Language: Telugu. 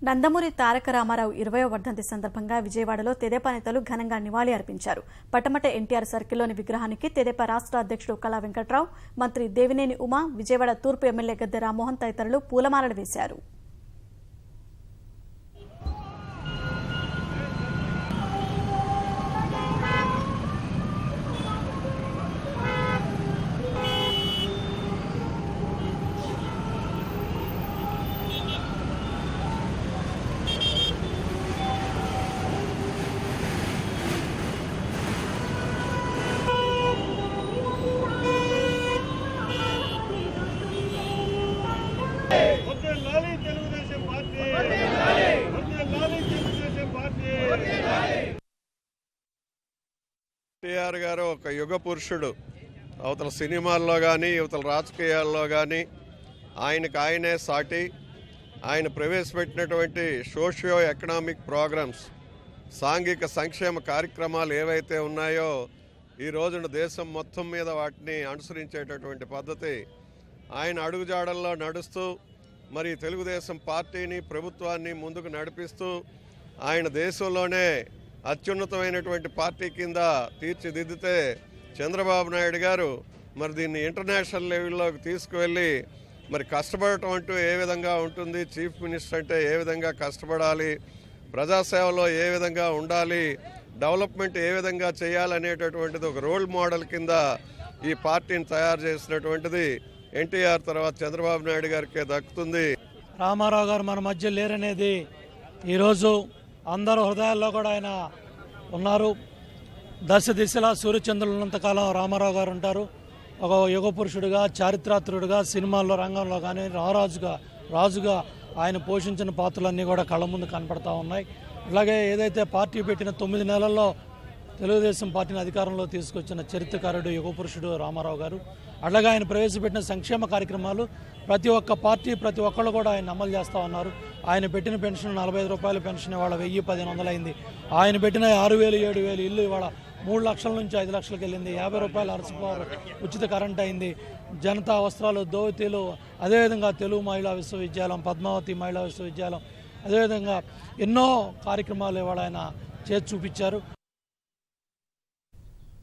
నందమూరి తారక రామారావు 20వ వర్ధంతి సందర్భంగా విజయవాడలో తెదేపా నేతలు ఘనంగా నివాళి అర్పించారు. పట్టమట ఎన్టీఆర్ సర్కిల్లోని విగ్రహానికి తెదేపా రాష్ట్ర అధ్యక్షుడు కళా వెంకట్రావు, మంత్రి దేవినేని ఉమా, విజయవాడ తూర్పు ఎమ్మెల్యే గద్దె రామ్మోహన్ తదితరులు పూలమాలలు వేశారు. ఎన్టీఆర్ గారు ఒక యుగ పురుషుడు. అవతల సినిమాల్లో కానీ యువతల రాజకీయాల్లో కానీ ఆయనే సాటి. ఆయన ప్రవేశపెట్టినటువంటి సోషియో ఎకనామిక్ ప్రోగ్రామ్స్, సాంఘిక సంక్షేమ కార్యక్రమాలు ఏవైతే ఉన్నాయో ఈ రోజున దేశం మొత్తం మీద వాటిని అనుసరించేటటువంటి పద్ధతి ఆయన అడుగుజాడల్లో నడుస్తూ మరి తెలుగుదేశం పార్టీని ప్రభుత్వాన్ని ముందుకు నడిపిస్తూ ఆయన దేశంలోనే అత్యున్నతమైనటువంటి పార్టీ కింద తీర్చిదిద్దితే చంద్రబాబు నాయుడు గారు మరి దీన్ని ఇంటర్నేషనల్ లెవెల్లోకి తీసుకువెళ్ళి మరి కష్టపడటం అంటూ ఏ విధంగా ఉంటుంది, చీఫ్ మినిస్టర్ అంటే ఏ విధంగా కష్టపడాలి, ప్రజాసేవలో ఏ విధంగా ఉండాలి, డెవలప్మెంట్ ఏ విధంగా చేయాలనేటటువంటిది ఒక రోల్ మోడల్ కింద ఈ పార్టీని తయారు చేసినటువంటిది ఎన్టీఆర్ తర్వాత చంద్రబాబు నాయుడు గారికే దక్కుతుంది. రామారావు గారు మన మధ్య లేరనేది ఈరోజు అందరూ హృదయాల్లో కూడా ఆయన ఉన్నారు. దశ దిశలా సూర్యచంద్రులు ఉన్నంతకాలం రామారావు గారు ఉంటారు. ఒక యుగ పురుషుడిగా, చారిత్రాత్రుడిగా, సినిమాల్లో రంగంలో కానీ రాజుగా ఆయన పోషించిన పాత్రలన్నీ కూడా కళ్ళ ముందు కనపడతా ఉన్నాయి. అలాగే ఏదైతే పార్టీ పెట్టిన 9 నెలల్లో తెలుగుదేశం పార్టీని అధికారంలో తీసుకొచ్చిన చరిత్రకారుడు యుగ పురుషుడు రామారావు గారు. అట్లాగే ఆయన ప్రవేశపెట్టిన సంక్షేమ కార్యక్రమాలు ప్రతి ఒక్క పార్టీ ప్రతి ఒక్కళ్ళు కూడా ఆయన అమలు చేస్తూ ఉన్నారు. ఆయన పెట్టిన పెన్షన్ 45 రూపాయల పెన్షన్ ఇవాళ 1000-1500 అయింది. ఆయన పెట్టిన 6000, 7000 ఇల్లు ఇవాళ 3 లక్షల నుంచి 5 లక్షలకు వెళ్ళింది. 50 రూపాయలు అరసిపోరు ఉచిత కరెంట్ అయింది. జనతా వస్త్రాలు, దోవతీలు, అదేవిధంగా తెలుగు మహిళా విశ్వవిద్యాలయం, పద్మావతి మహిళా విశ్వవిద్యాలయం, అదేవిధంగా ఎన్నో కార్యక్రమాలు ఇవాళ ఆయన చేసి చూపించారు.